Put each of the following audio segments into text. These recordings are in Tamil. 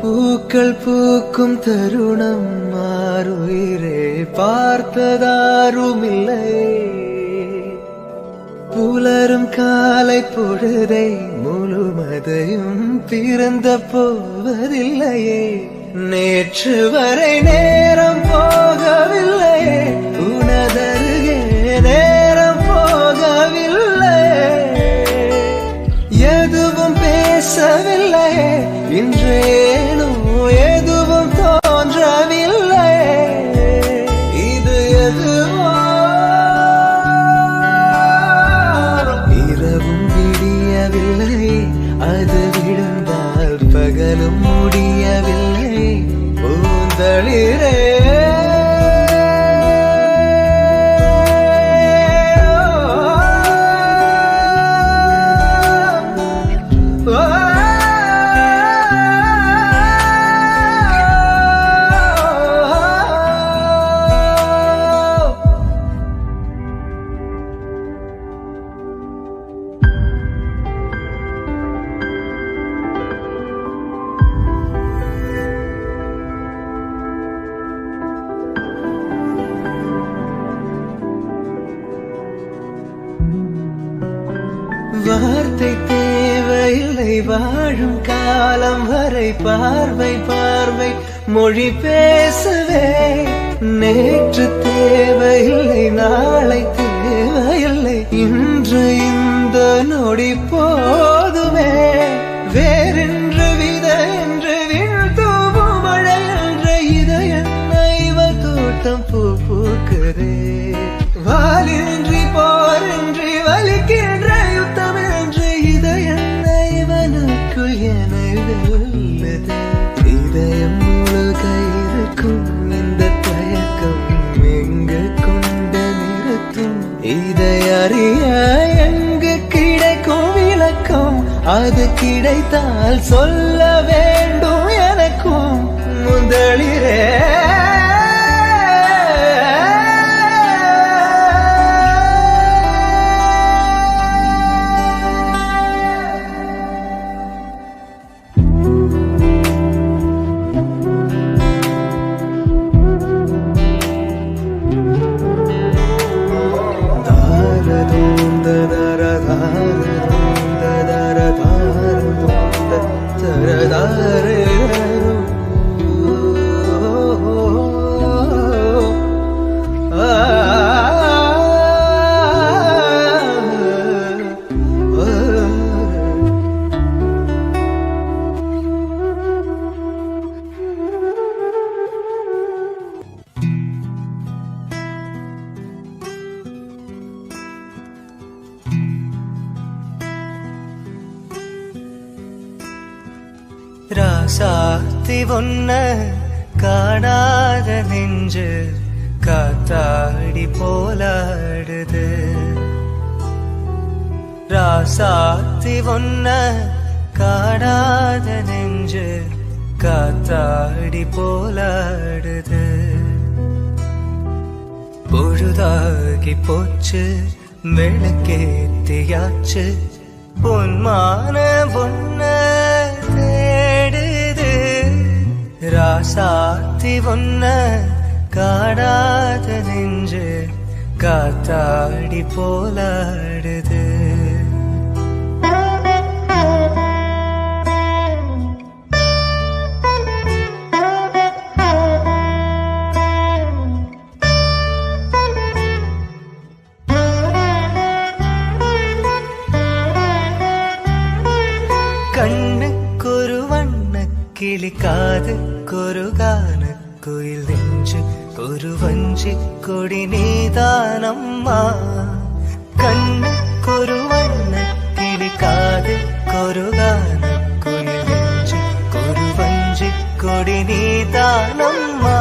பூக்கள் பூக்கும் தருணம் மாறுயிரே பார்த்ததாருமில்லை. புலரும் காலை பொழுதை முழுமதையும் பிறந்த போவதில்லையே. நேற்று வரை நேரம் போகவில்லையே, உனதருகே நேரம் போகவில்லை. எதுவும் பேசவில்லையே, இன்றேனோ எதுவும் தோன்றவில்லை. இது எதுவோ இரவும் விடியவில்லை, அது விழுந்தால் பகலும் முடியவில்லை. பூந்தளிரே வார்த்தை தேவையில்லை, வாழும் காலம் வரை பார்வை பார்வை மொழி பேசவே. நேற்று தேவையில்லை, நாளை தேவையில்லை, இன்று இந்த நொடி போதுமே. வேறென்று வித என்று விழுத்தூவும் மழை என்ற இதயன்ன இவள் தோட்டம் பூ பூக்கிறே. வாலின்றி போரின்றி வலிக்கின்ற யுத்தம் என்று இதயன்ன இவனுக்குள் என வெல்லுது. இதயம் முழுக இருக்கும் இந்த தயக்கம் எங்கு கொண்டு நிறுத்தும்? இதை அறிய எங்கு கிடைக்கும் விளக்கம்? அது கிடைத்தால் சொல்ல வேண்டும் எனக்கும். முதலிரே ராசாத்தி ஒன்ன காணாத நெஞ்சு காத்தாடி போலாடுது. ராசாத்தி ஒன்ன காணாத நெஞ்சு காத்தாடி போலாடுது. பொழுதாகி போச்சு, விளக்கேத்தியாச்சு, பொன்மான பொன்ன தேடுது. ராசாத்தி ஒன்ன காணாத நெஞ்சு காத்தாடி போலாடுது. கண்ணுக்கொரு வண்ண கிளி, காதுக்கொரு கான குயில், நெஞ்சு ஒரு வஞ்சி கொடி நீதானம்மா. கண்ணுக்கொரு வண்ண கிளி, காதுக்கொரு கான குயில், நெஞ்சு ஒரு வஞ்சி கொடி நீதானம்மா.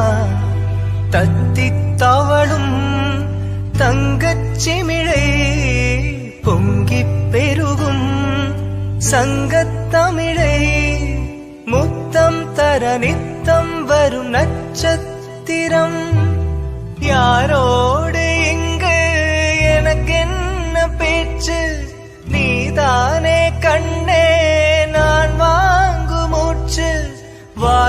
தத்தி தவளும் தங்கச்சிமிழை பொங்கி பெருகும் சங்கத்தமிழை, முத்தம் தர நித்தம் வரும் நட்சத்திரம். யாரோடு இங்கு எனக்கென்ன பேச்சு? நீதானே கண்ணே நான் வாங்கு மூச்சு. வா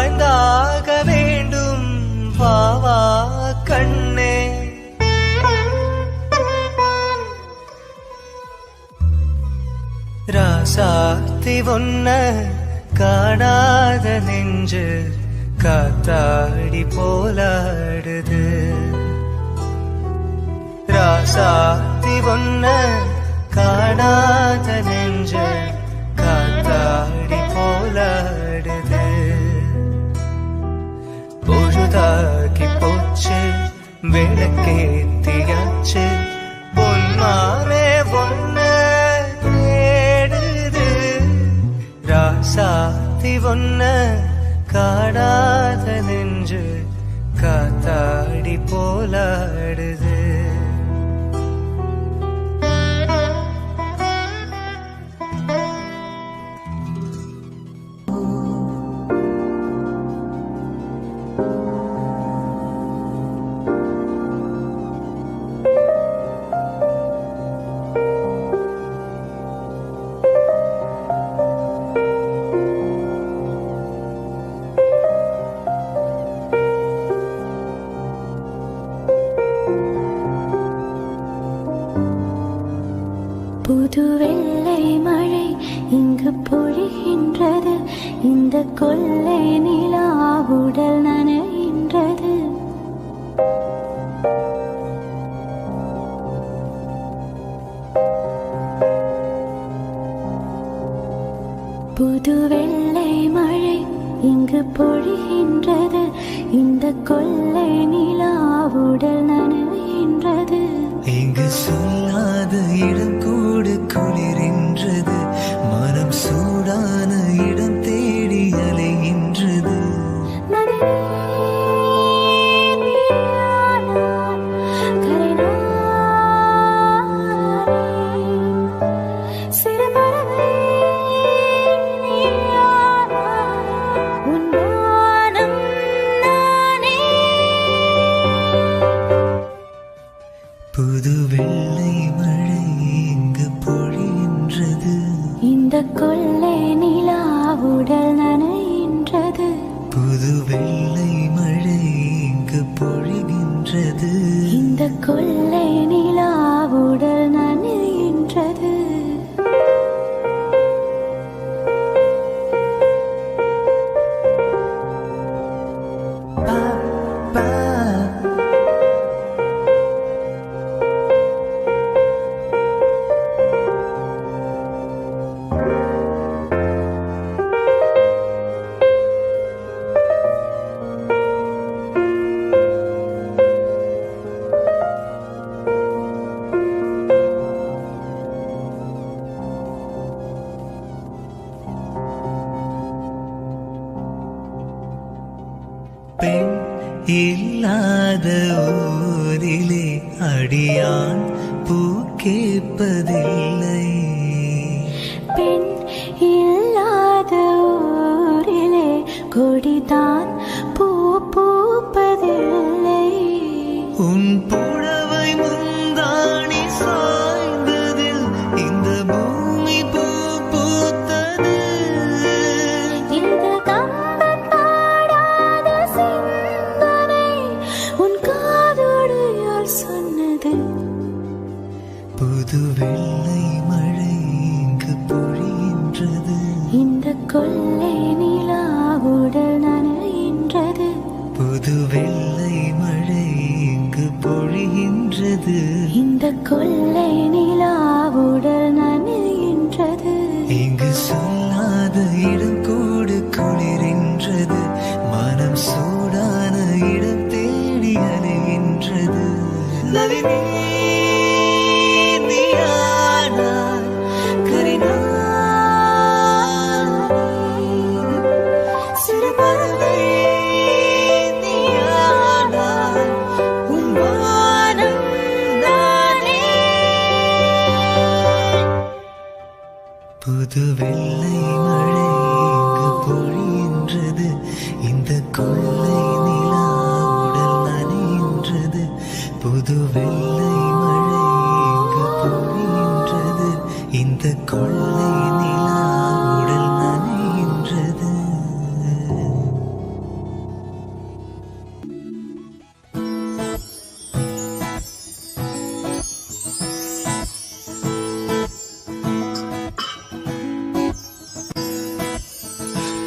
ராசாத்தி ஒன்ன காணாத நெஞ்சு காத்தாடி போலாடுது. ராசாத்தி ஒன்ன காணாத நெஞ்சு காத்தாடி போலாடுது. பொழுதாக்கி போச்சு விளக்கேத்தியாச்சு பொன்மானே ஒன்ன தேடுது. ராசாத்தி ஒன்ன காணாத நெஞ்சு காத்தாடி போலாடுது. புது வெள்ளை மழை இங்கு பொழிகின்றது. இந்த கொள்ளை நிலா உடல் நனைகின்றது. புது வெள்ளை மழை இங்கு பொழிகின்றது. இந்த கொள்ளை நிலா உடல் நனைகின்றது. இங்கு சொல்லாத இடம் கூடு குளிரின்றது. மனம் சூடான இடம் தேடி அலைகின்றது. புது வெள்ளை மழை இங்கு பொழிகின்றது. இந்த கொள்ளை நிலா உடல் நனைகின்றது. புது வெள்ளை மழை இங்கு பொழிகின்றது. இந்த கொள்ளை நிலா உடல் நனைகின்றது. பெண் இல்லாத ஊரிலே அடியான் பூ கேட்பதில்லை. பெண் இல்லாத ஊரிலே கொடிதான் பூ பூப்பதில்லை. உன் புடவை முந்தாணி சாய்ந்ததில் இந்த பூமி பூ பூத்தது. இந்த கம்பன் பாடாத சிந்தனை உன் காதோடு யார் சொன்னது? புது வெள்ளை மழை இங்கு பொழிகின்றது. இந்த கொள்ளை நிலா உடல் நனைகின்றது. புது வெள்ளை மழை இங்கு பொழிகின்றது. இந்த கொள்ளை நிலா உடல் நனைகின்றது. இங்கு சொல்லாத இடம் கூடு குளிரின்றது. மனம் சூடான இடம் தேடி அலைகின்றது. நளினி நீயானாய் கரிநாள் சிறு பறவை நீயானாய் உன் வானம் நானே. புது வெள்ளை மழை இங்கு பொழிகின்றது. இந்த கொள்ளை நிலா உடல் நனைகின்றது. புது வெள்ளை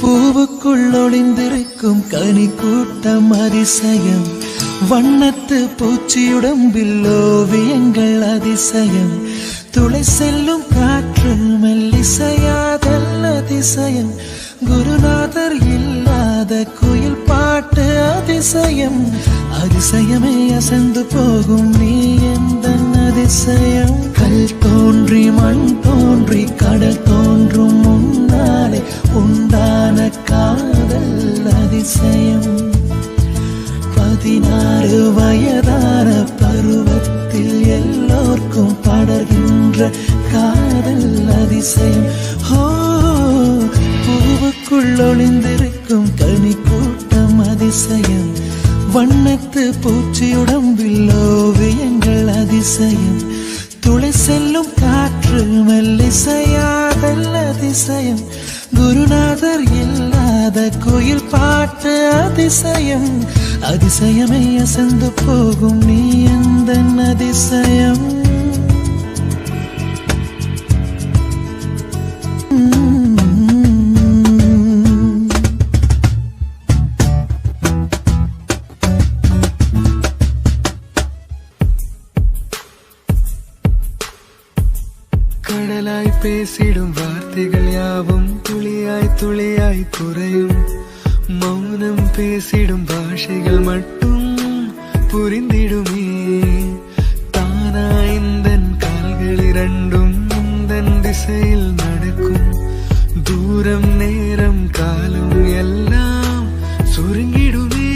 பூவுக்குள் ஒளிந்திருக்கும் கனி கூட்டம் அதிசயம், வண்ணத்து பூச்சியுடம்பில் ஓவியங்கள் அதிசயம், துளை செல்லும் காற்று மெல்லிசையாதல் அதிசயம், குருநாதர் இல்லாத குயில் பாட்டு அதிசயம், அதிசயமே அசந்து போகும் நீ எந்த அதிசயம். கல் தோன்றி மண் தோன்றி கடல் தோன்றும் முன்னாலே உண்டான காதல் அதிசயம், 16 வயதான பருவத்தில் எல்லோர்க்கும் படர்கின்ற காதல் அதிசயம். பூவுக்குள் ஒளிந்திருக்கும் கனி கூட்டம் அதிசயம், வண்ணத்து பூச்சியுடம்பில் ஓவியங்கள் அதிசயம், துளை செல்லும் காற்று மெல்லிசையாதல் அதிசயம், குருநாதர் இல்லாத குயில் பாட்டு அதிசயம், அதிசயமே அசந்து போகும் நீ எந்த அதிசயம். கடலாய் பேசிடும் வார்த்தைகள் யாவும் துளியாய் துளியாய் குறையும், மௌனம் பேசிடும் பாஷைகள் மட்டும் புரிந்திடுமே, தானா இந்தன் கால்கள் இரண்டும் முந்தன் திசையில் நடக்கும், தூரம் நேரம் காலம் எல்லாம் சுருங்கிடுமே,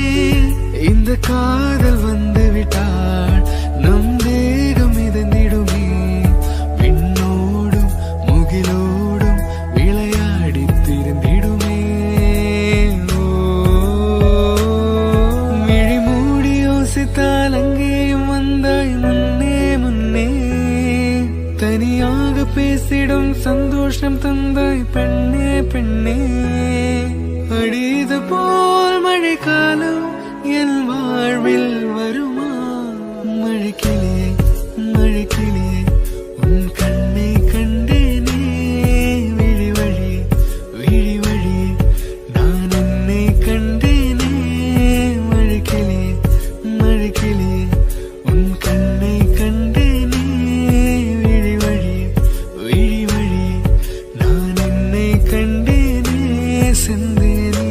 இந்த காதல் வந்து விட்டால் நம் தேகம் மிதந்திடுமே, விண்ணோடும் முகிலோடும் விளையாடி திரிந்திடுமே. விழி மூடி யோசித்தால் அங்கேயும் வந்தாய் முன்னே முன்னே, தனியாக பேசிடும் சந்தோஷம் தந்தாய் பெண்ணே பெண்ணே, அடிது போல் மழைக்காலம் என் வாழ்வில் வருமா, மழைக்கிளியே மழைக்கிளியே உன் கண்ணை கண்டேனே, விழி வழியே விழி வழியே நான் உன்னை கண்டேனே, மழைக்கிளியே மழைக்கிளியே உன் கண்ணை கண்டேனே, விழி வழியே விழி வழியே நான் உன்னை கண்டேனே, செந்தேனே.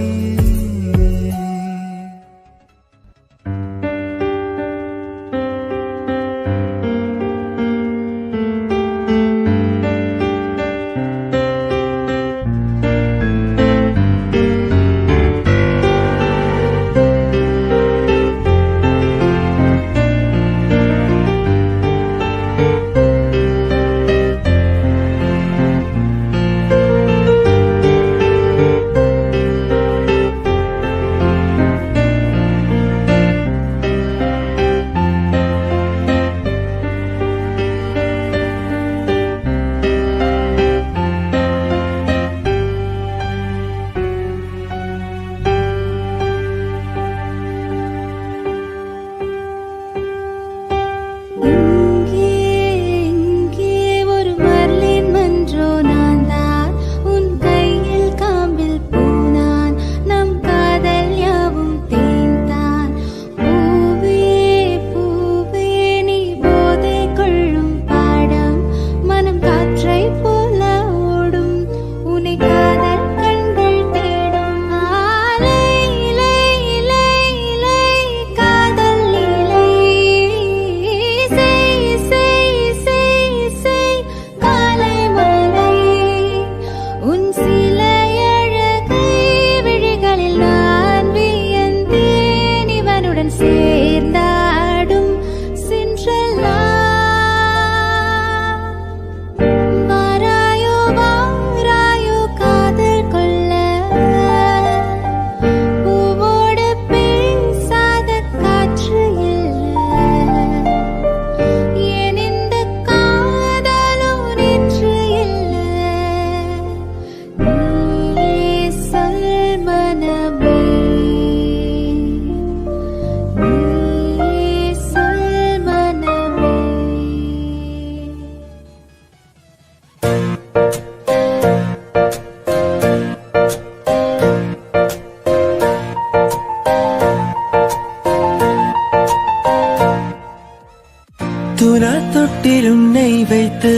நெஞ்சில் உன்னை வைத்து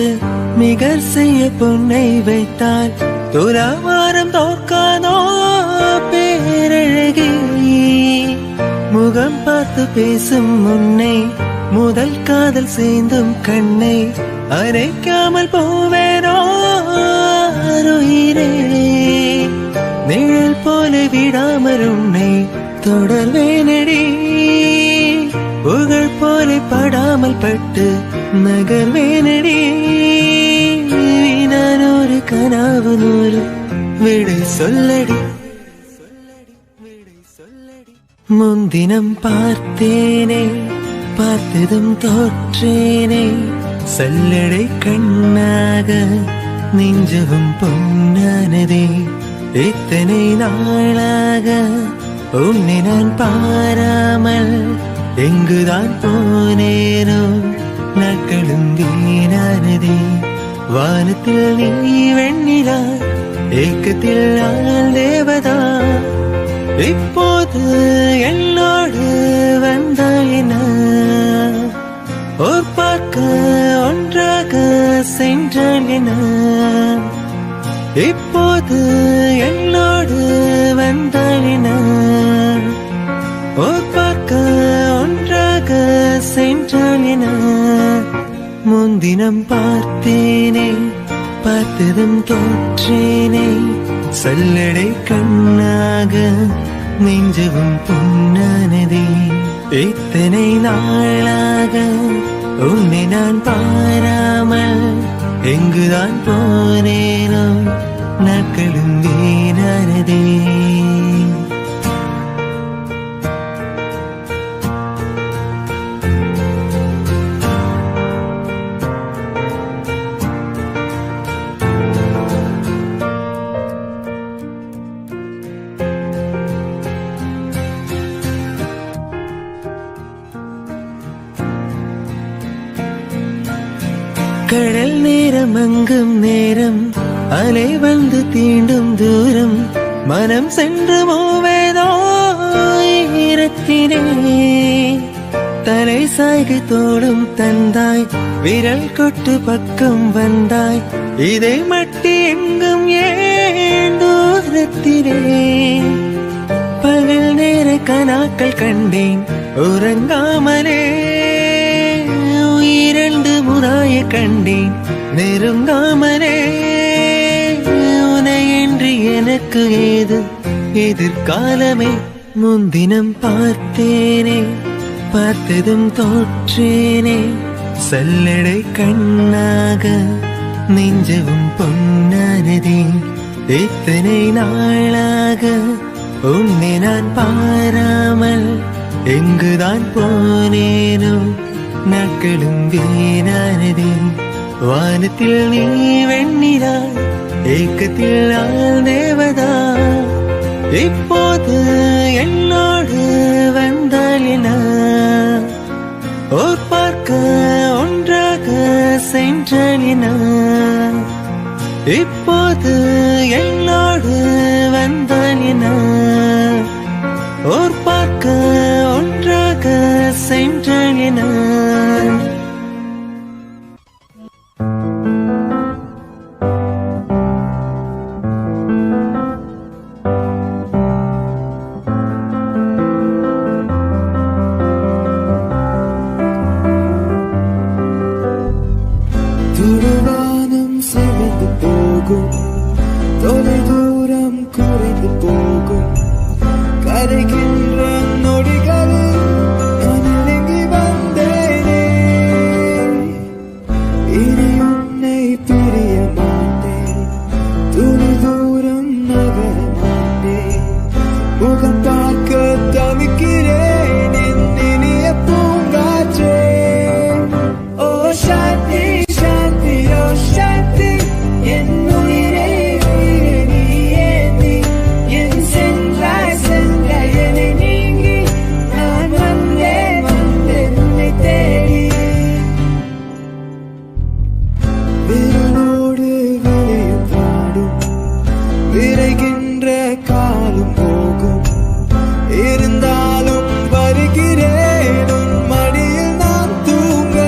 நிகர் செய்ய பொன்னை வைத்தால் துலாவாரம் தோற்காதோ பேரழகி. முகம் பார்த்து பேசும் முன்னை முதல் காதல் சேர்ந்தும் கண்ணை அரைக்காமல் போவேனோ உயிரே. நிழல் போல விடாமல் உன்னை தொடர்வேனடி. புகழ் போல படாமல் பட்டு நகர்வேனடி. நான் ஒரு கனவு நூறு விடை சொல்லடி. முன்தினம் பார்த்தேனே பார்த்ததும் தோற்றேனே சல்லடை கண்ணாக நெஞ்சவும் பொன்னானதே. இத்தனை நாளாக உன்னை நான் பாராமல் எங்குதான் போனேனோ நாட்களும் வீணானதே. வானத்தில் நீ வெண்ணிலா ஏக்கத்தில் நான் தேவதா. இப்போது என்னோடு வந்தாய் என ஓர் பார்க்க ஒன்றாக சென்றாள் என. இப்போது என்னோடு வந்தாள் என ஓர் பார்க்க ஒன்றாக சென்றாள் என. முன்தினம் பார்த்தேனே பார்த்ததும் தோற்றேனே சல்லடை கண்ணாக நெஞ்சவும் பொன்னானதே. இத்தனை நாளாக உன்னை நான் பாராமல் எங்குதான் போனேனோ நாட்களும் வீணானதே. கடல் நேரம் அங்கும் நேரம் அலை வந்து தீண்டும் தூரம் மனம் சென்று போவேதோ ஈரத்தினே. தலை சாய்கு தோடும் தந்தாய் விரல் கொட்டு பக்கம் வந்தாய் இதை மட்டி எங்கும் ஏன் தூரத்தினே. பகல் நேர கனாக்கள் கண்டேன் உறங்காமலே. இரண்டு முறாய கண்டேன் நெருங்காமலே. உனையின்றி எனக்கு ஏது எதிர்காலமே. முன்தினம் பார்த்தேனே பார்த்ததும் தோற்றேனே சல்லடை கண்ணாக நெஞ்சவும் பொன்னானதே. இத்தனை நாளாக உன்னை நான் பாராமல் எங்குதான் போனேனோ நாட்களும் வீணானதே. வானத்தில் நீ வெண்ணிலா ஏக்கத்தில் நான் தேவதா. இப்போது என்னோடு வந்தாள் என ஓர் பார்க்க ஒன்றாக சென்றாள் என. இப்போது என்னோடு வந்தாள் என ஓர் பார்க்க ஒன்றாக சென்றாள் என. துருவானம் செறிந்து போகும் தொலை தூரம் குறைந்து போகும் கரைகின்ற நொடிகளில் நான் இறங்கி வந்தேனே. இனி உன்னை பிரிய மாட்டேன் துணி தூரம் நகர மாட்டேன். முகம் பார்க்க தவிக்கிறேன் என் இனிய பூங்காற்றே. ஓ சாந்தி சாந்தி ஓ சாந்தி என் உயிரே உயிரே நீயே நீ. என் சென்றாய் சென்றாய் என்னை நீங்கி நான் வந்தேன் வந்தேன் உன்னை தேடி. விரலோடு விளையும் பாடும் விரைகின்ற காலம் போகும். இருந்தாலும் வருகிறேன் உன் மடியில் நான் தூங்க.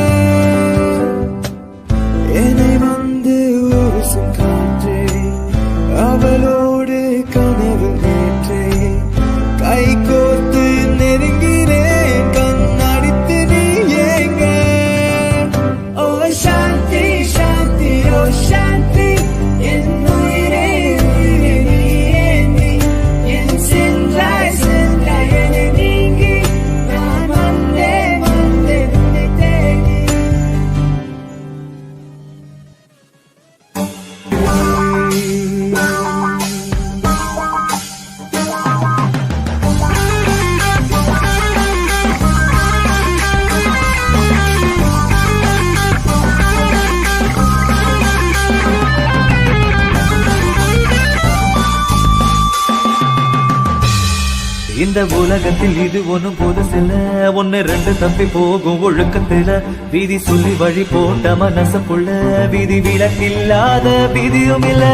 இந்த உலகத்தில் இது ஒண்ணும் புதுசில்ல, ஒன்னு ரெண்டு தப்பி போகும் ஒழுக்கத்துல, வீதி சொல்லி வழி போட்ட மனசுக்குள்ள விதி விலக்கில்லாத விதியும் இல்ல.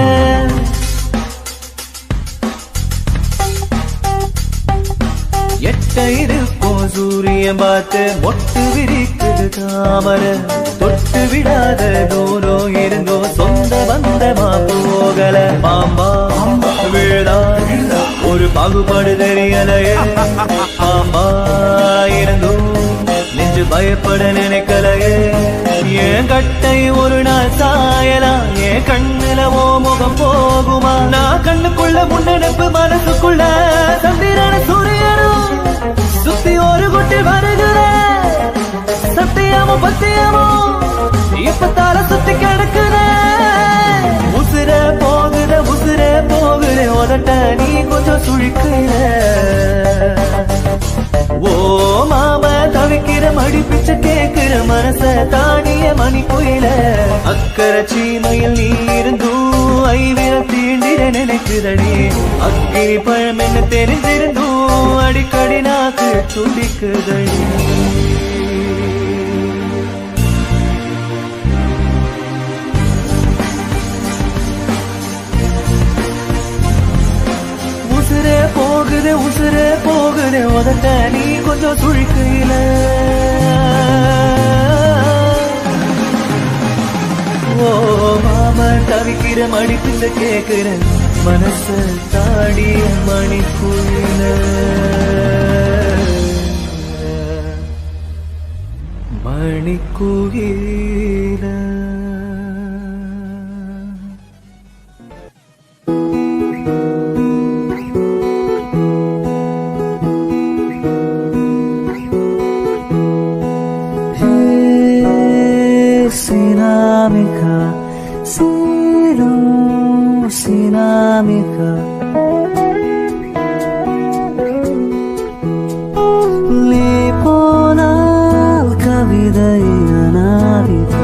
எட்ட இருப்போம் சூரியன் பார்த்து மொட்டு விரிக்குது தாமர, தொட்டு விடாத தூரம் இருந்தோ சொந்த பந்தமா போகல. பாம்பா விழுதா ஒரு பாகுபாடு தெரியலையே, பாம்பா இருந்தும் நெஞ்சு பயப்பட நினைக்கலையே. என் கட்டை ஒரு நாள் சாயலாம், என் கண்ணுல ஓ முகம் போகுமா? நான் கண்ணுக்குள்ள முன்னெடுப்பு மனசுக்குள்ள சந்திரன சூரியனும் சுத்தி ஒரு குட்டி வருகிற சத்தியமோ பத்தியமோ இப்ப தலை சுத்தி கிடக்குற. உசுர போகுற உதட்ட நீ கொஞ்சம் சுழிக்கிற. ஓ மாம தவிக்கிற மடி பிச்சை கேட்கிற மனச தானிய மணி கோயில. அக்கறை சீமையில் நீ இருந்தும் ஐவிர தீண்டிட நினைக்குதடி. அக்கிரி பழம் என்ன தெரிஞ்சிருந்தும் அடிக்கடி நாக்கு துடிக்குதடி. உசுரே போகுது உதட்ட நீ கொஞ்சம் சுழிக்கையில. ஓ மாம தவிக்கிற மடிப்பிச்ச கேக்குற மனச தாடிய மணிக்குயில. மணிக்குயில Sinamika, sinamika, liponal kavidai anavita.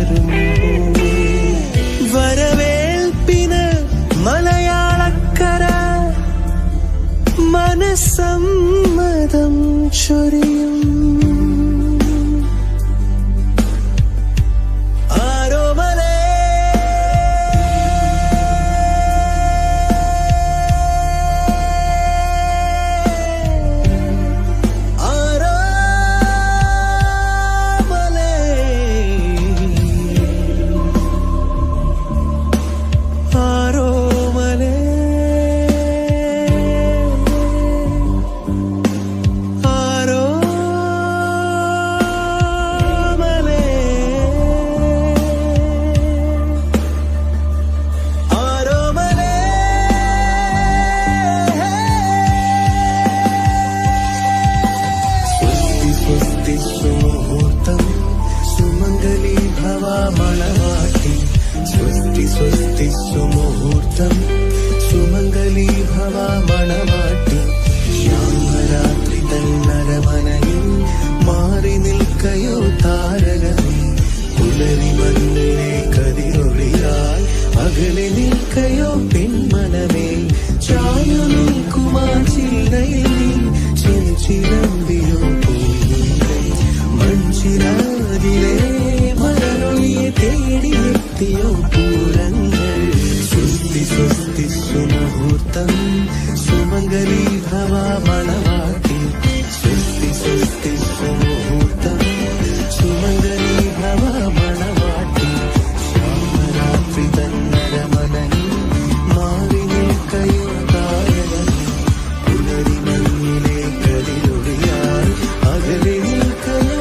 വരുമോ വരവേൽപ്പിന് മലയാളക്കര മനസ്സമ്മതം ചൊരിയും സുമുഹൂർത്തം സുമംഗലി ഭവ മണവാട്ടി സ്വസ്തി സ്വസ്തി സുമുഹൂർത്തം സുമംഗലി ഭവ മണവാട്ടി ശ്യാമരാത്രി തന്നരമനയിൽ മാറി നിൽക്കയോ താരകമേ പുലരി മണ്ണിലെ കതിരൊളിയാൽ അകലെ നിൽക്കയോ പെൺമനമേ ചായു നിൽക്കുമാ ചില്ലയിൽ ചിലമ്പിയോ മഞ്ചിരാതിലെ മലരൊളിയെ തേടിയെത്തിയോ പൂരങ്ങൾ സ്വസ്തി സ്വസ്തി സുമുഹൂർത്തം സുമംഗലി ഭവ മണവാട്ടി സ്വസ്തി സ്വസ്തി സുമുഹൂർത്തം സുമംഗലി ഭവ മണവാട്ടി ശ്യാമരാത്രി തന്നരമനയിൽ മാറി നിൽക്കയോ താരകമേ പുലരി മഞ്ഞിലെ കതിരൊളിയാൽ അകലെ നിൽക്കയോ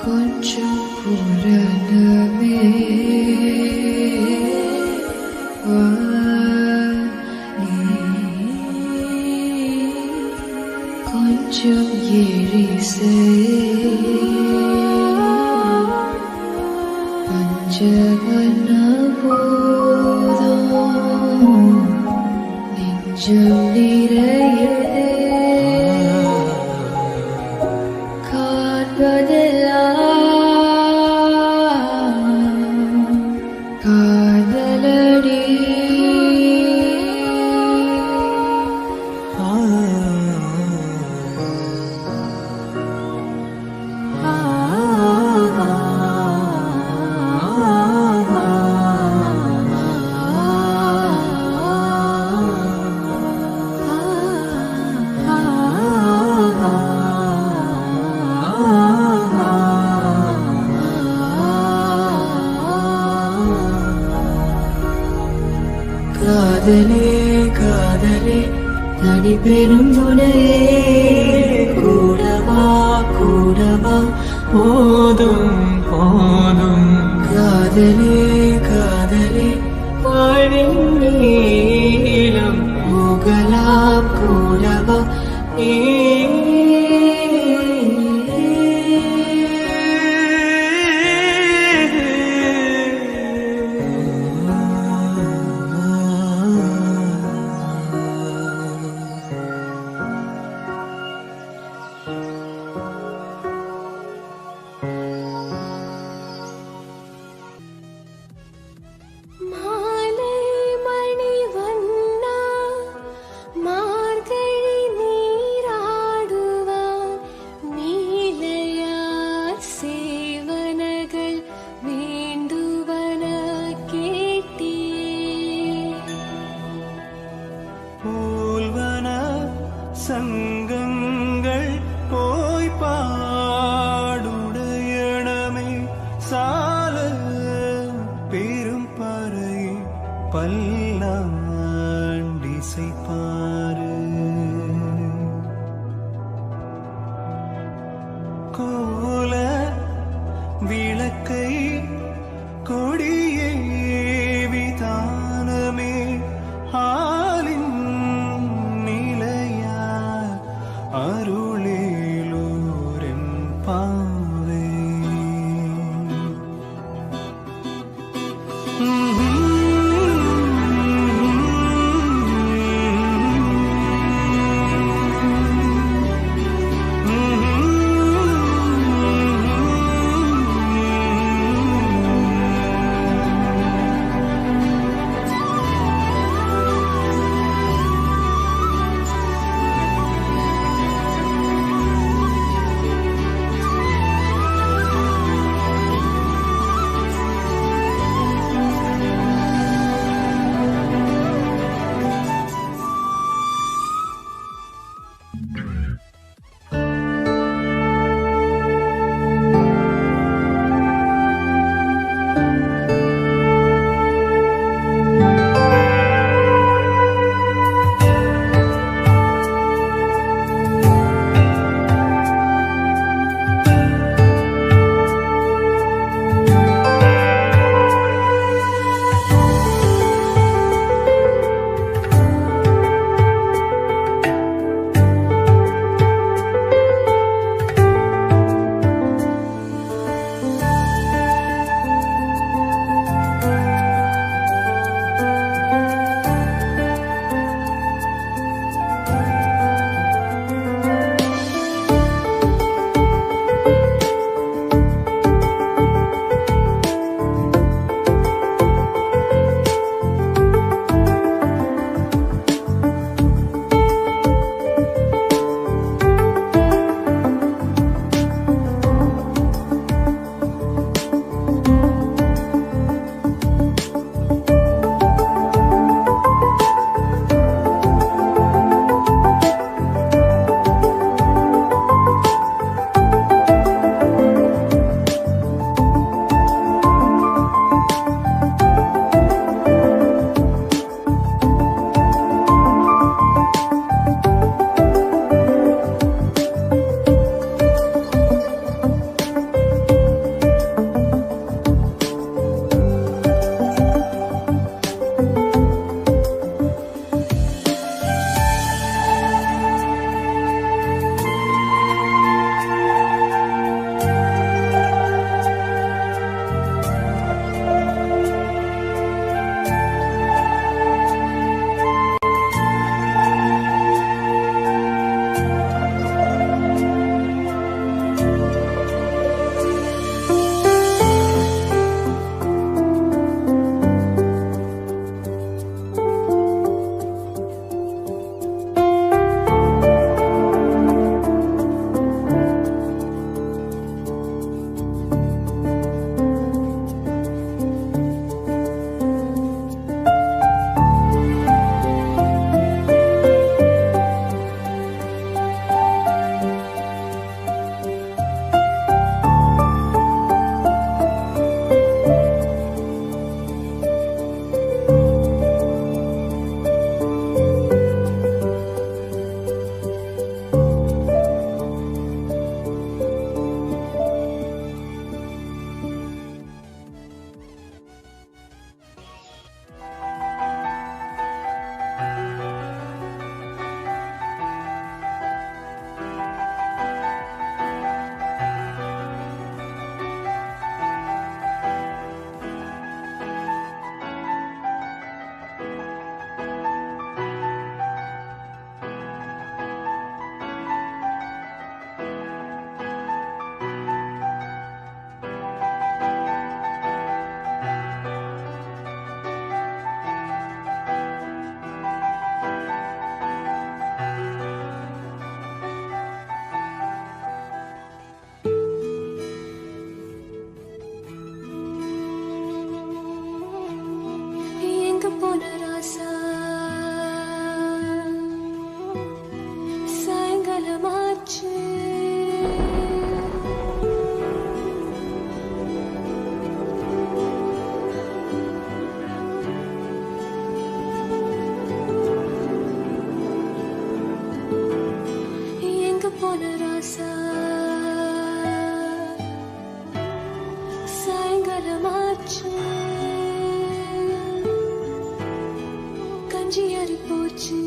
கொஞ்சம் புறனவே வா நீ கொஞ்சம் எரிசை பஞ்சவர்ண போதும் நெஞ்சம் நிறையதே காண்பதெல்லாம் காதலடி காதலே காதலே தனி பெரும் துணையே கூடவா கூடவா போதும் போதும் காதலே காதலே வாழ்வின் நீளம் முகலாம் கூடவா மாலை மணி வண்ணா மார்கழி நீராடுவார் நீலையார் சேவனகள் வேண்டுவன கேட்டே போல்வன சங்கங்கள் போய் பாடுடையணமே சால பெரும் பறை பல்லாண்டிசை பாரு கோல விளக்கை கொடியே விதானமே ஆலின் நிலையா அருளேலூரின் பாவே காலமாச்சு கஞ்சி அரி போச்சு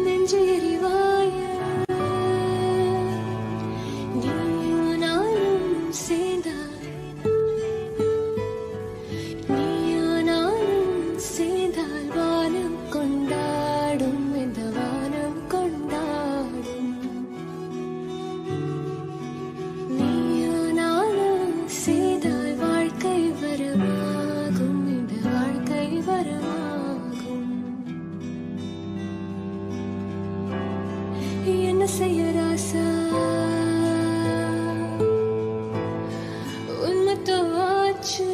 நெஞ்சு எரிவாய நீயும் நானும் சேர்ந்தால் நீயும் நானும் சேர்ந்தால் வானம் கொண்டாடும் இந்த வானம் கொண்டாடும் நீயும் நானும் சேர்ந்தால் வாழ்க்கை வரமாகும் இந்த வாழ்க்கை வரமாகும் என்ன செய்ய ராசா உன்மத்தவாச்சு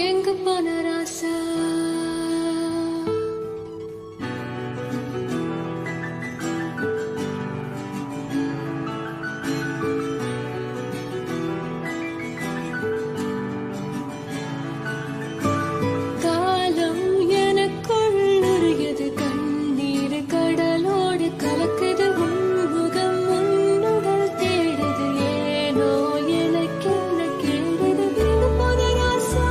எங்க போன ராசா காலம் எனக்குள் உருகியது கண்ணீர் கடலோடு கலக்குது உன்முகம் உன்னுடல் தேடுது ஏனோ எனக்கு என்ன கேடுது வீடு போன ராசா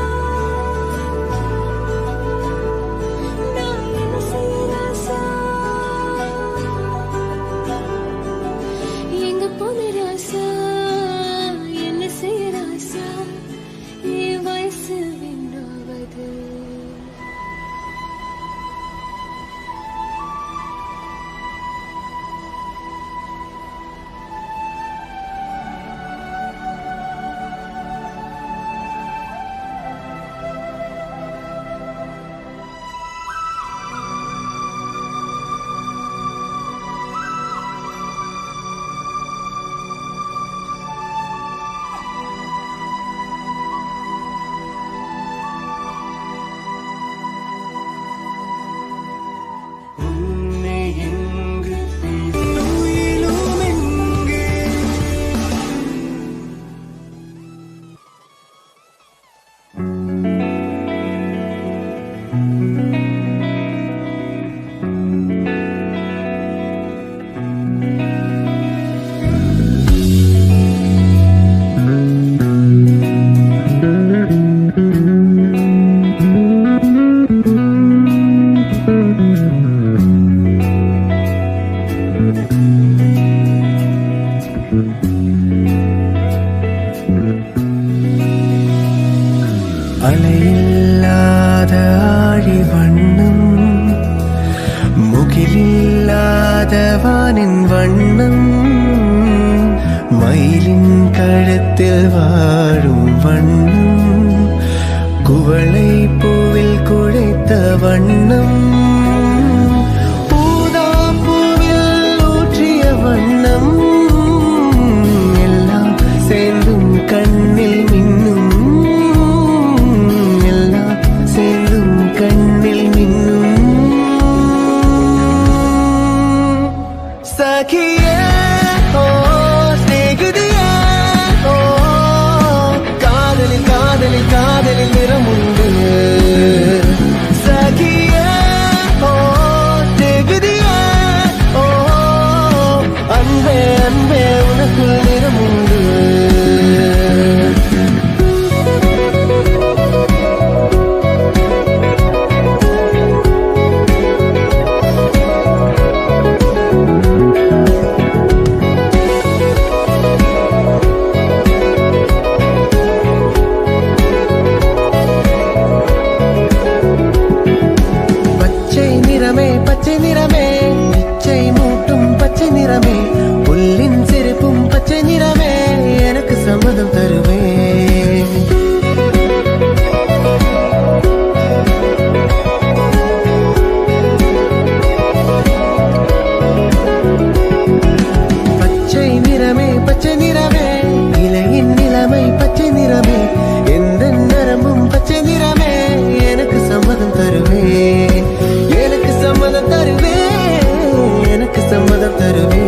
நான் என்ன செய்ய ராசா எங்க போன ராசா என்ன செய்ய ராசா என் வயசு விண்ணாவது உன்னை எங்கு உயிலும் எங்கே அலையில்லாத ஆழி வண்ணம் முகிலில்லாத வானின் வண்ணம் மயிலின் கழுத்தில் வாழும் வண்ணம் குவளை பூவில் குழைத்த வண்ணம் பூதாப்பூவில் ஊற்றிய வண்ணம் எல்லாம் சேர்ந்தும் கண்ணில் மின்னும் எல்லாம் சேர்ந்தும் கண்ணில் மின்னும் சகியே ஓ ஸ்நேகிதியே ஓ காதலில் காதலில் காதலில் நிறமுண்டு சகியே ஓ ஸ்நேகிதியே ஓ அன்பே அன்பே உனக்குள் நிறமுண்டு பச்சை நிறமே இச்சை மூட்டும் பச்சை நிறமே புல்லின் சிரிப்பும் பச்சை நிறமே எனக்கு சம்மதம் தருவே பச்சை நிறமே இலையின் நிலைமை பச்சை நிறமே எந்த நரம்பும் பச்சை நிறமே எனக்கு சம்மதம் தருவே எனக்கு சம்மதம் தருவே எனக்கு சம்மதம் தருவே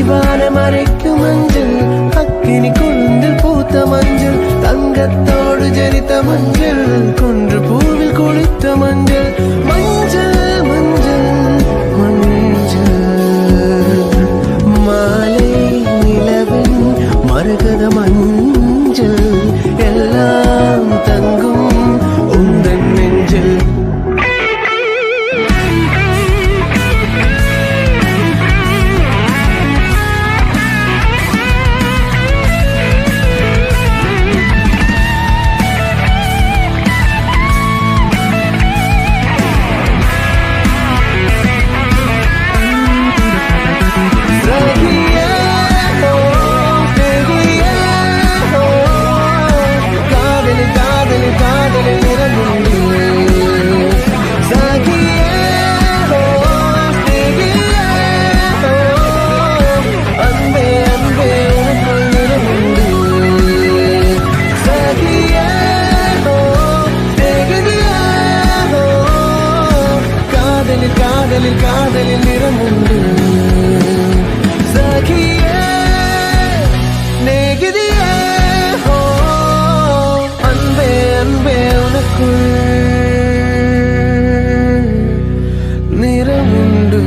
அடிவாரம் மறைக்கும் மஞ்சள், அக்கினி கொழுந்தில் பூத்த மஞ்சள், தங்கத்தோடு ஜரித்த மஞ்சள், கொன்று பூவில் குளித்த மஞ்சள், மஞ்சள் மஞ்சள் மஞ்சள். மாலை நிலவின் மரகத மஞ்சள், எல்லாம் தங்கும் உந்தன் நெஞ்சில். காதலில் காதலில் நிறமுண்டு சகியே நேகிதியே ஹோ அன்பே அன்பே உனக்குள் நிறமுண்டு.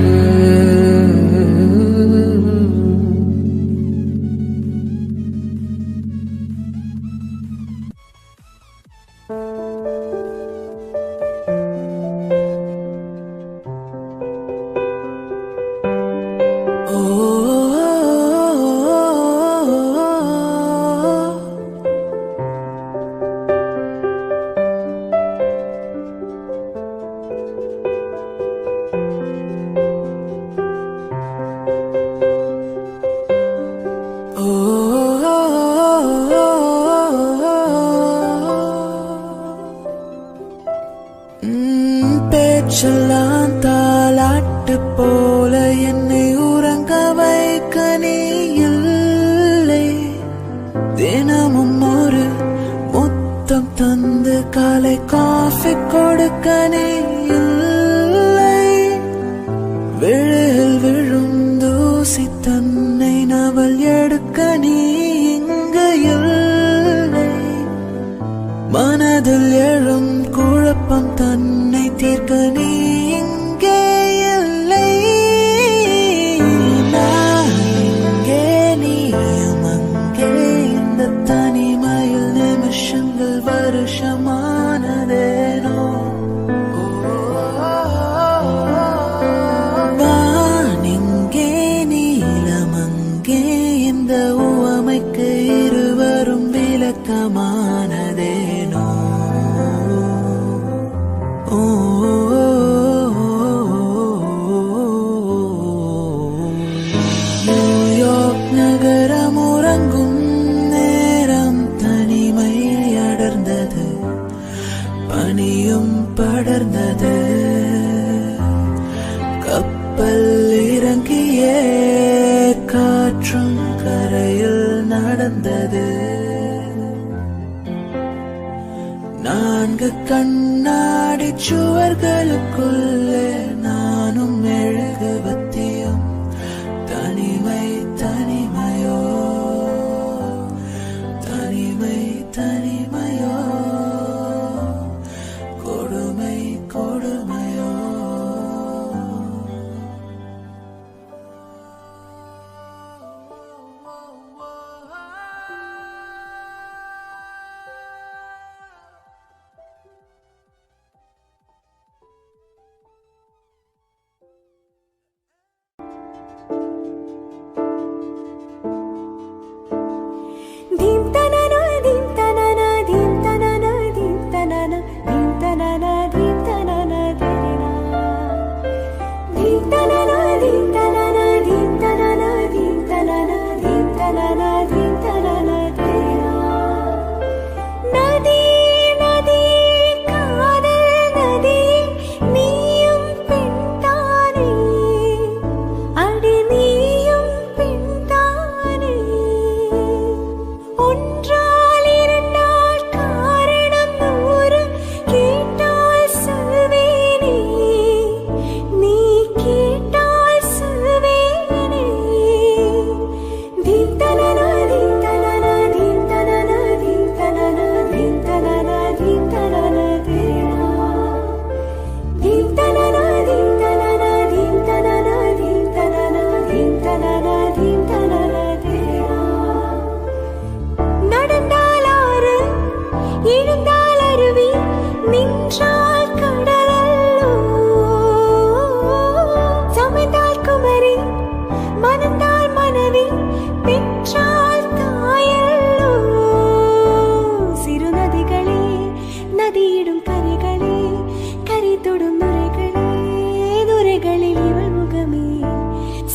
பேச்செல்லாம் தாலாட்டு போல என்னை உறங்க வைக்க நீ இல்லை. தினமும் ஒரு முத்தம் தந்து காலை காஃபி கொடுக்க நீ இல்லை. விழில் விழும் தூசி தன்னை நவல் எடுக்க நீ இங்கு இல்லை. மனதில் எழும் குழப்பம் தன்னை தீர்க்க நீ இங்கே இல்லை. நான் இங்கே நீயும் அங்கே, இந்த தனிமையில் நிமிஷங்கள் வருஷமானதேனோ. வான் இங்கே நீலம் அங்கே, இந்த உவமைக்கு இருவரும் விளக்கமானதேனோ. நியூயார்க் நகரம் உறங்கும் நேரம் தனிமை அடர்ந்தது, பனியும் படர்ந்தது. கப்பல் இறங்கியே காற்றும் கரையில் நடந்தது. நான்கு கண்ணாடி சுவர்களுக்குள்ளே நானும் மெழுகுவத்தியும், தனிமை தனிமையோ தனிமை தனிமையோ, கொடுமை கொடுமையோ.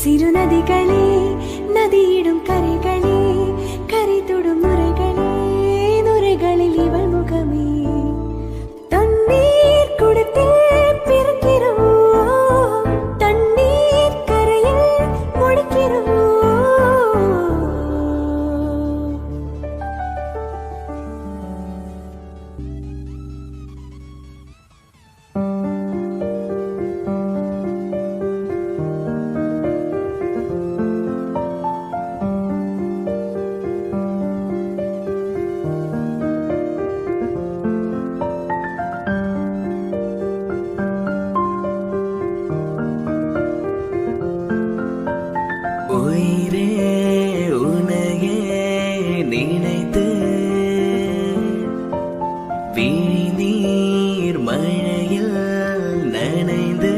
சிறு நதிகளே நதியிடும் கரைகளே கரை தொடும் நுரைகளே நுரைகளில் இவள் முகமே தண்ணீர் குடத்தில் பிறக்கிறோம் தண்ணீர் கரையில் முடிக்கிறோம் உயிரே உனையே நினைத்து விழிநீர் மழையில் நனைந்து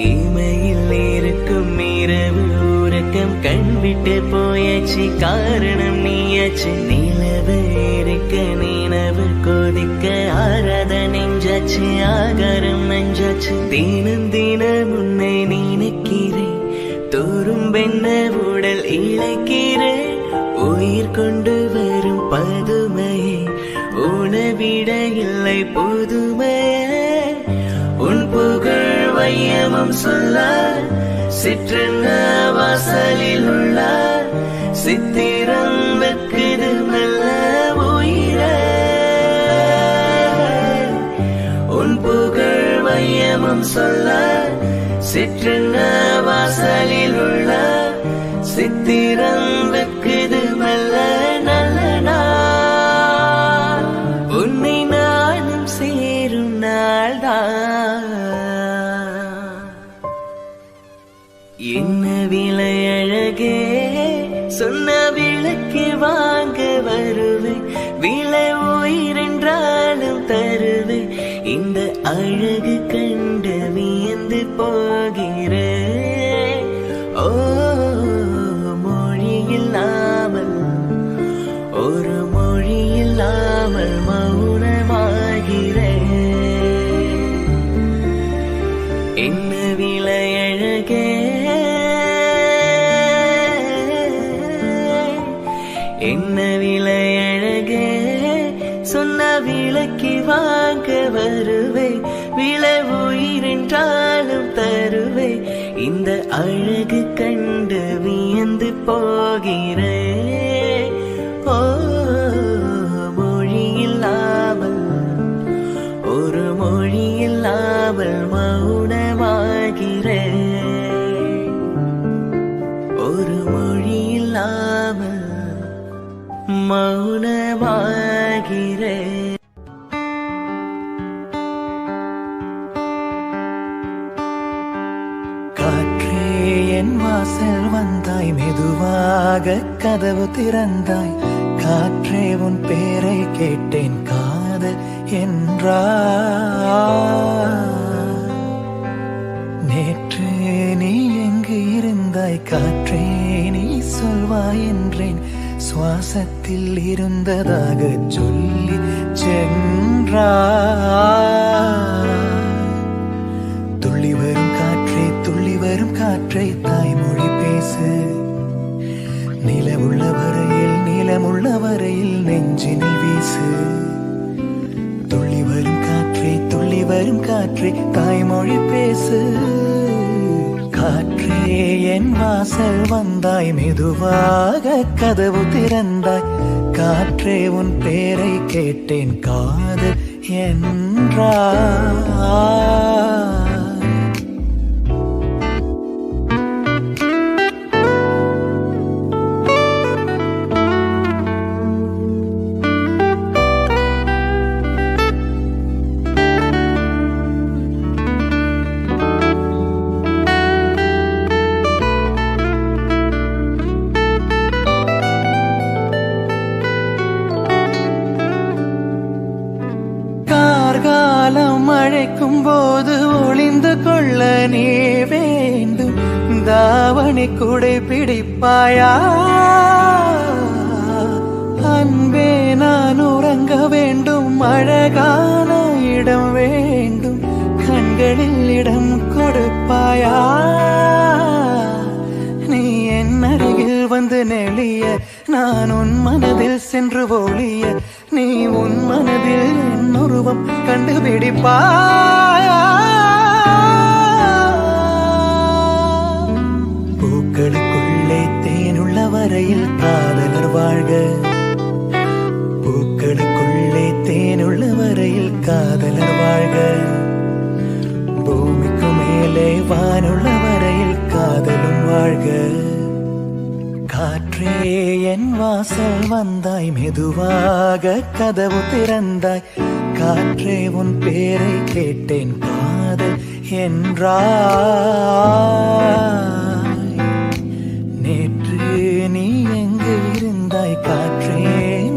இமையில் இருக்கும் இரவு உறக்கம் கண்விட்டு போயாச்சு காரணம் நீயாச்சு நிலவு இருக்க நினைவு கொதிக்க ஆராத நெஞ்சாச்சு ஆகாரம் நஞ்சாச்சு தினம் தினம் உன்னை நினைக்கிறேன் தோறும் பெண்ண உடல் இழைக்கிறேன் உயிர் கொண்டு வரும் பதுமையே உணவிட இல்லை புதுமையே உன் புகழ் வையமும் சொல்ல சிற்றென்ன வாசலில் உள்ள சித்திரம் வெக்குது மெல்ல உயிரே உன் புகழ் வையமும் சொல்ல சிற்றென்ன வாசலில் உள்ள சித்திரம் வெக்குது மெல்ல நல்ல நாள் உன்னை நானும் சேரும் நாள்தான் என்ன விலை அழகே சொன்ன விளக்கு வாங்க வருவேன் விலை உயிரென்றாலும் தருவேன் இந்த அழகு கண்டு வியந்து போகிறேன் ஓ மொழி இல்லாமல் ஒரு மொழி இல்லாமல் மௌனமாகிறேன் என்ன விலை அழகே என்ன விலை அழகே சொன்ன விளக்கி வாங்க வருவே விலை உயிரென்றாலும் தருவே இந்த அழகு கண்டு வியந்து போகிறே ஓ மொழி இல்லாமல் ஒரு மொழி இல்லாமல் மௌனமாகிறே ஒரு மொழி இல்லாமல் மௌனமாகிறே காற்றே என் வாசல் வந்தாய் மெதுவாக கதவு திறந்தாய் காற்றே உன் பேரை கேட்டேன் காதல் என்றாய் நேற்று நீ எங்கு இருந்தாய் காற்றே நீ சொல்வாய் என்றேன் சுவாசத்தில் இருந்ததாக சொல்லி சென்றாய் துள்ளி வரும் காற்றே தாய்மொழி பேசு நிலமுள்ள வரையில் நெஞ்சினில் வீசு துள்ளி வரும் காற்றே தாய்மொழி பேசு காற்றே என் வாசல் வந்தாய் மெதுவாக கதவு திறந்தாய் காற்றே உன் பேரை கேட்டேன் காதல் என்றாய் காலம் அழைக்கும் போது ஒளிந்து கொள்ள நீ வேண்டும் தாவணி குடை பிடிப்பாயா அன்பே நான் உறங்க வேண்டும் அழகான இடம் வேண்டும் கண்களில் இடம் கொடுப்பாயா நான் உன் மனதில் சென்று ஒளிய நீ உன் மனதில் என் உருவம் கண்டுபிடிப்பாயா? பூக்களுக்குள்ளே தேனுள்ள வரையில் காதலர் வாழ்க. பூக்களுக்குள்ளே தேனுள்ள வரையில் காதலர் வாழ்க. பூமிக்கு மேலே வானுள்ள வரையில் காதலும் வாழ்க. காற்றே என் வாசல் வந்தாய், மெதுவாக கதவு திறந்தாய். காற்றே உன் பேரை கேட்டேன், காதல் என்றாய். நேற்று நீ எங்கு இருந்தாய் காற்றே,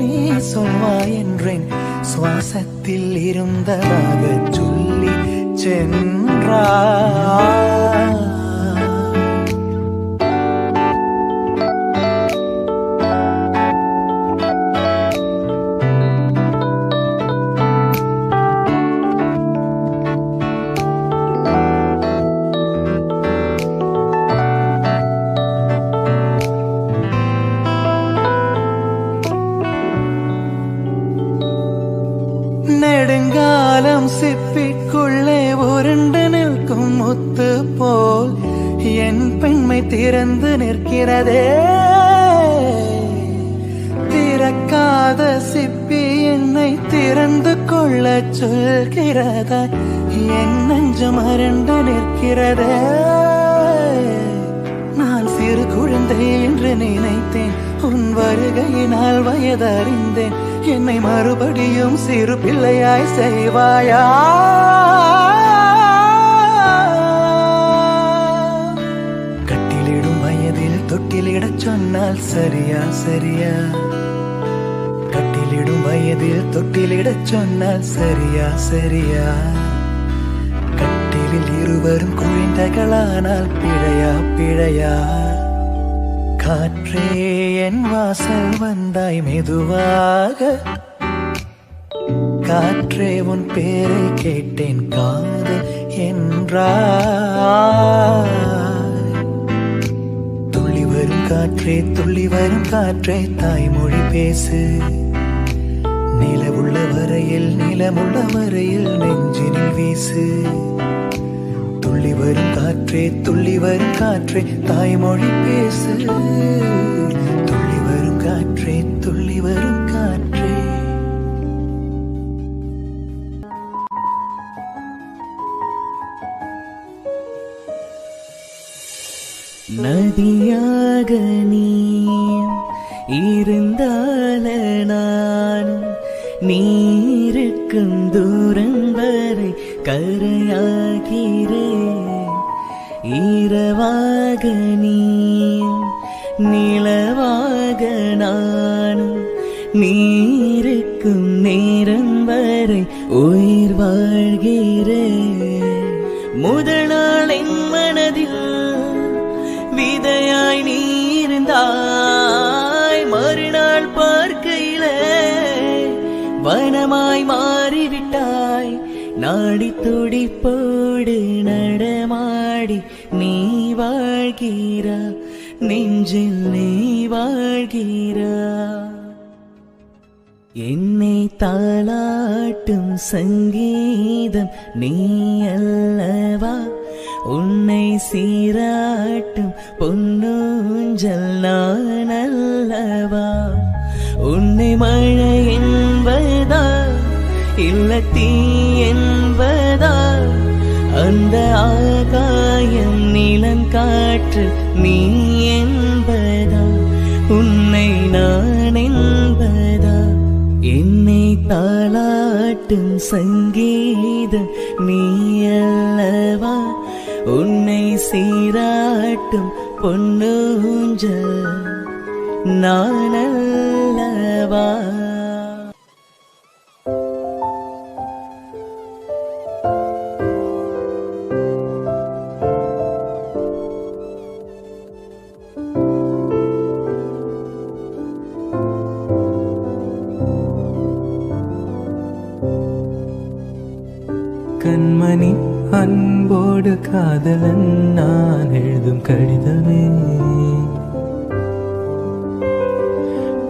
நீ சொல்வாய் என்றேன். சுவாசத்தில் இருந்ததாக சொல்லி சென்றாய். நெடுங்காலம் சிப்பிக்குள்ளே உருண்டு நிற்கும் முத்து போல் என் பெண்மை திறந்து நிற்கிறதே. திறக்காத சிப்பி என்னை திறந்து கொள்ள சொல்கிறதா? என் நெஞ்சம் அரண்டு நிற்கிறதே. நான் சிறு குழந்தை என்று நினைத்தேன், உன் வருகையினால் வயதறிந்தேன். என்னை மறுபடியும் சிறு பிள்ளையாய் செய்வாயா? கட்டிலிடும் வயதில் தொட்டிலிடச் சொன்னால் சரியா சரியா? கட்டிலிடும் வயதில் தொட்டிலிடச் சொன்னால் சரியா சரியா? கட்டிலில் இருவரும் குழந்தைகளானால் பிழையா பிழையா? காற்றே என் வாசல் வந்தாய், மெதுவாக காற்றே உன் பேரை கேட்டேன், காதல் என்றாய். துள்ளி வரும் காற்றே துள்ளி வரும் காற்றே தாய்மொழி பேசு. நிலவுள்ள வரையில் நிலமுள்ள வரையில் நெஞ்சினில் வீசு. துள்ளி வரும் காற்றே துள்ளி வரும் காற்றே தாய்மொழி பேசு. துள்ளி வரும் காற்றே துள்ளி வரும் காற்றே. நதியாக நீ இருந்தால நானும் நீருக்கும் தூரம் வரை கரையாகிறேன். இரவாக நீ நிலவாக நானும் நீருக்கும் நேரம் வரை உயிர் வாழ்கிறேன். முதல் நாள் என் மனதில் விதையாய் நீ இருந்தாய், மறுநாள் பார்க்கையிலே வனமாய் மாறிவிட்டாய். நாடி துடிப்போடு நடமாடி நீ வாழ்கிறா, நெஞ்சில் நீ வாழ்கிறா. என்னை தாளாட்டும் சங்கீதம் நீ அல்லவா? உன்னை சீராட்டும் பொன்னூஞ்சல் நான் அல்லவா? உன்னை மழை என்பதா இல்ல தீ என்பதா? அந்த ஆகாயம் நிலங்காற்று நீ என்பதா? உன்னை நான் என்பதா? என்னை தாளாட்டும் சங்கீதம் நீ அல்லவா? உன்னை சீராட்டும் பொன்னூஞ்சல் நான் அல்லவா? கண்மணி அன்போடு காதலன் நான் எழுதும் கடிதமே,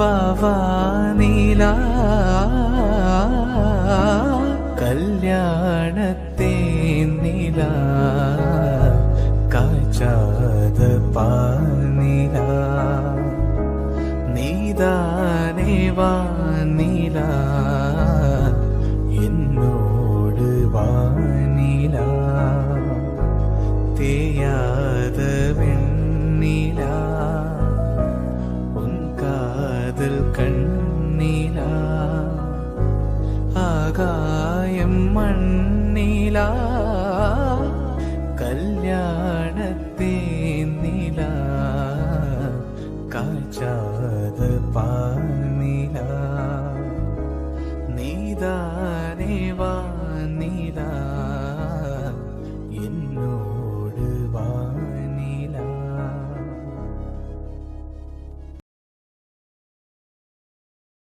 வா வா நீலா கல்யாணத்தேன் நிலா காய்ச்சாத பானிலா நீதானே வானிலா என்னோடு வானிலா தேயாத வெண்ணிலா உன் காதல் கண்ணிலா ஆகாயம் மண்ணிலா